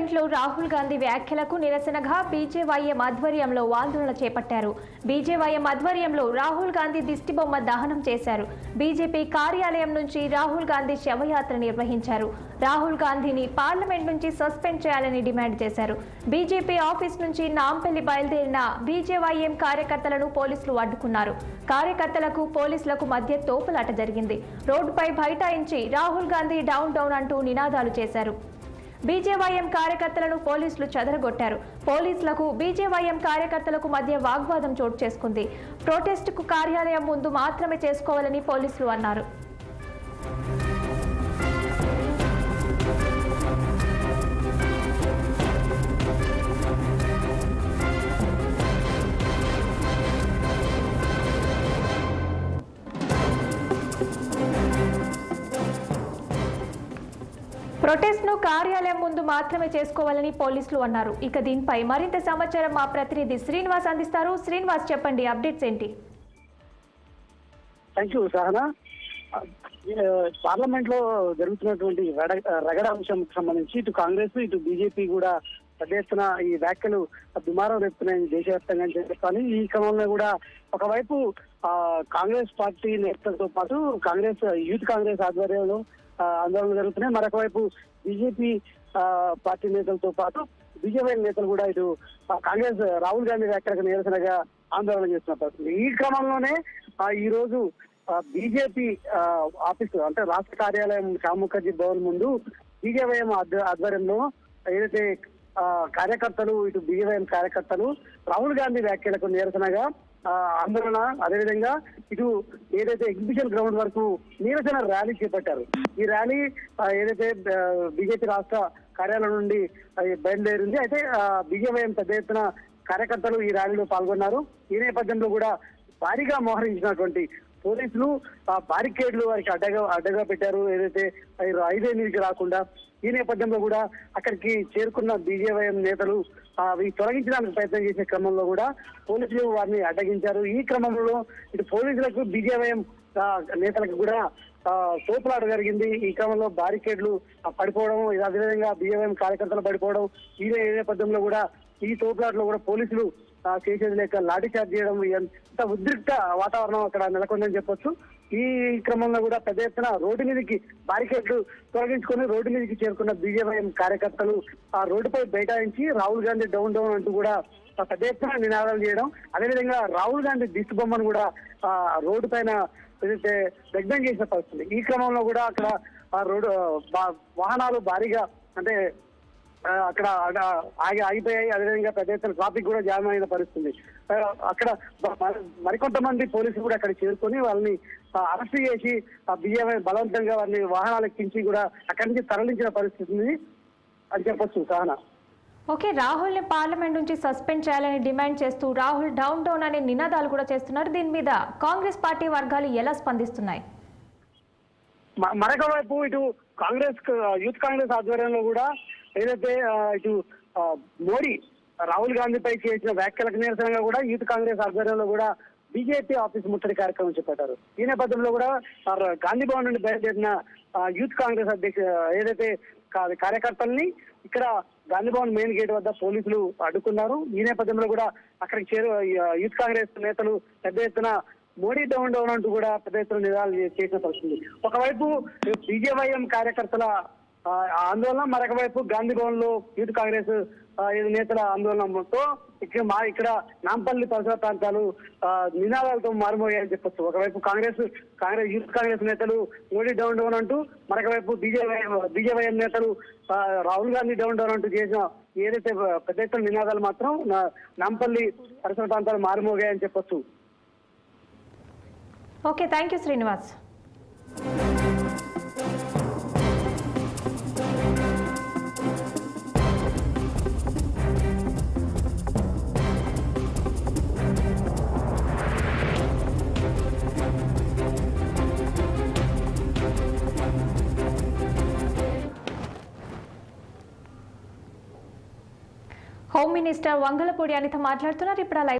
పార్లమెంట్లో రాహుల్ గాంధీ వ్యాఖ్యలకు నిరసనగా బీజేవైఎం ఆధ్వర్యంలో ఆందోళన చేపట్టారు. బీజేవైఎం ఆధ్వర్యంలో రాహుల్ గాంధీ దిష్టిబొమ్మ దహనం చేశారు. బీజేపీ కార్యాలయం నుంచి రాహుల్ గాంధీ శవయాత్ర నిర్వహించారు. రాహుల్ గాంధీని పార్లమెంట్ నుంచి సస్పెండ్ చేయాలని డిమాండ్ చేశారు. బీజేపీ ఆఫీస్ నుంచి నాంపల్లి బయలుదేరిన బీజేవైఎం కార్యకర్తలను పోలీసులు అడ్డుకున్నారు. కార్యకర్తలకు పోలీసులకు మధ్య తోపులాట జరిగింది. రోడ్డుపై బైఠాయించి రాహుల్ గాంధీ డౌన్ డౌన్ అంటూ నినాదాలు చేశారు. బీజేవైఎం కార్యకర్తలను పోలీసులు చెదరగొట్టారు. పోలీసులకు బీజేవైఎం కార్యకర్తలకు మధ్య వాగ్వాదం చోటు చేసుకుంది. ప్రొటెస్టుకు కార్యాలయం ముందు మాత్రమే చేసుకోవాలని పోలీసులు అన్నారు. ప్రొటెస్ట్ను కార్యాలయం ముందు మాత్రమే చేసుకోవాలని పోలీసులు అన్నారు. ఇక దీనిపై మరింత సమాచారం మా ప్రతినిధి శ్రీనివాస్ అందిస్తారు. శ్రీనివాస్, చెప్పండి, అప్డేట్స్ ఏంటి? Thank you Sahana. పార్లమెంట్ లో జరుగుతున్నటువంటి రగడ అంశంకి సంబంధించి ఇటు కాంగ్రెస్ ఇటు బీజేపీ కూడా పెద్ద ఎత్తున ఈ వ్యాఖ్యలు దుమారం రేపుతున్నాయి దేశవ్యాప్తంగా అని చెప్పాలి. ఈ క్రమంలో కూడా ఒకవైపు కాంగ్రెస్ పార్టీ నేతలతో పాటు యూత్ కాంగ్రెస్ ఆధ్వర్యంలో ఆందోళన జరుగుతున్నాయి. మరొక వైపు బీజేపీ పార్టీ నేతలతో పాటు బీజేపీ నేతలు కూడా ఇటు కాంగ్రెస్ రాహుల్ గాంధీ వ్యాఖ్యలకు నిరసనగా ఆందోళన చేస్తున్న ఈ క్రమంలోనే ఈ రోజు బీజేపీ ఆఫీసు అంటే రాష్ట్ర కార్యాలయం శ్యామ్ ముఖర్జీ భవన్ ముందు బీజేవైఎం ఆధ్వర్యంలో ఏదైతే కార్యకర్తలు ఇటు బీజేవైఎం కార్యకర్తలు రాహుల్ గాంధీ వ్యాఖ్యలకు నిరసనగా ఆందోళన, అదేవిధంగా ఇటు ఏదైతే ఎగ్జిబిషన్ గ్రౌండ్ వరకు నిరసన ర్యాలీ చేపట్టారు. ఈ ర్యాలీ ఏదైతే బీజేపీ రాష్ట్ర కార్యాలయం నుండి బయలుదేరింది. అయితే బీజేవైఎం పెద్ద ఎత్తున కార్యకర్తలు ఈ ర్యాలీలో పాల్గొన్నారు. ఈ నేపథ్యంలో కూడా భారీగా మోహరించినటువంటి పోలీసులు బారికేడ్లు వారికి అడ్డగా పెట్టారు. ఏదైతే 5 రాకుండా ఈ నేపథ్యంలో కూడా అక్కడికి చేరుకున్న బీజేవైఎం నేతలు తొలగించడానికి ప్రయత్నం చేసే క్రమంలో కూడా పోలీసులు వారిని అడ్డగించారు. ఈ క్రమంలో ఇటు పోలీసులకు బీజేవైఎం నేతలకు కూడా తోపులాట జరిగింది. ఈ క్రమంలో బారికేడ్లు పడిపోవడం, అదేవిధంగా బీజేవైఎం కార్యకర్తలు పడిపోవడం, ఈ నేపథ్యంలో కూడా ఈ తోపులాటలో కూడా పోలీసులు చేసేది లేక లాఠీ చార్జ్ చేయడం, ఎంత ఉద్రిక్త వాతావరణం అక్కడ నెలకొందని చెప్పొచ్చు. ఈ క్రమంలో కూడా పెద్ద ఎత్తున రోడ్డు మీదకి బారికేడ్లు తొలగించుకొని రోడ్డు మీదకి చేరుకున్న బీజేవైఎం కార్యకర్తలు ఆ రోడ్డుపై బైఠాయించి రాహుల్ గాంధీ డౌన్ డౌన్ అంటూ కూడా పెద్ద ఎత్తున నినాదాలు చేయడం, అదేవిధంగా రాహుల్ గాంధీ దిష్టి బొమ్మను కూడా రోడ్డు పైన ఏదైతే దగ్ధం చేసిన పరిస్థితి. ఈ క్రమంలో కూడా అక్కడ రోడ్డు వాహనాలు భారీగా అంటే అక్కడ ఆగిపోయాయి. అదేవిధంగా పెద్ద ఎత్తున ట్రాఫిక్ కూడా జామ్ అయిన పరిస్థితి. అక్కడ మరికొంతమంది పోలీసులు కూడా అక్కడ చేరుకొని వాళ్ళని అరెస్ట్ చేసి బీజేపీ బలవంతంగా వారిని వాహనాలు ఎక్కించి కూడా అక్కడి నుంచి తరలించిన పరిస్థితిని అని చెప్పొచ్చు సహనా. ఓకే, రాహుల్ ని పార్లమెంట్ నుంచి సస్పెండ్ చేయాలని డిమాండ్ చేస్తూ రాహుల్ డౌన్ డౌన్ అనే నినాదాలు కూడా చేస్తున్నారు. దీని మీద కాంగ్రెస్ పార్టీ వర్గాలు ఎలా స్పందిస్తున్నాయి? మరొక వైపు ఇటు యూత్ కాంగ్రెస్ ఆధ్వర్యంలో కూడా ఏదైతే ఇటు మోడీ రాహుల్ గాంధీపై చేసిన వ్యాఖ్యలకు నిరసనగా కూడా యూత్ కాంగ్రెస్ ఆధ్వర్యంలో కూడా బీజేపీ ఆఫీస్ ముట్టడి కార్యక్రమం చేపట్టారు. ఈ నేపథ్యంలో కూడా గాంధీ భవన్ నుండి బయలుదేరిన యూత్ కాంగ్రెస్ ఏదైతే కార్యకర్తల్ని ఇక్కడ గాంధీ భవన్ మెయిన్ గేట్ వద్ద పోలీసులు అడ్డుకున్నారు. ఈ నేపథ్యంలో కూడా అక్కడికి యూత్ కాంగ్రెస్ నేతలు పెద్ద ఎత్తున మోడీ డౌన్ డౌన్ అంటూ కూడా పెద్ద ఎత్తున నినాదాలు చేసిన పరిస్థితి. ఒకవైపు బీజేవైఎం కార్యకర్తల ఆందోళన, మరొక వైపు గాంధీ భవన్ లో యూత్ కాంగ్రెస్ నేతల ఆందోళనతో ఇక్కడ నాంపల్లి పరిసర ప్రాంతాలు నినాదాలతో మారుమోగాయని చెప్పొచ్చు. ఒకవైపు యూత్ కాంగ్రెస్ నేతలు మోడీ డౌన్ డౌన్ అంటూ, మరొక వైపు బీజేవైఎం నేతలు రాహుల్ గాంధీ డౌన్ డౌన్ అంటూ చేసిన ఏదైతే పెద్ద ఎత్తున నినాదాలు మాత్రం నాంపల్లి పరిసర ప్రాంతాలు మారుమోగాయని చెప్పొచ్చు. Okay, thank you Srinivas. Home minister Vangalapudi Anitha మాట్లాడుతున్నారు. ఇప్పుడు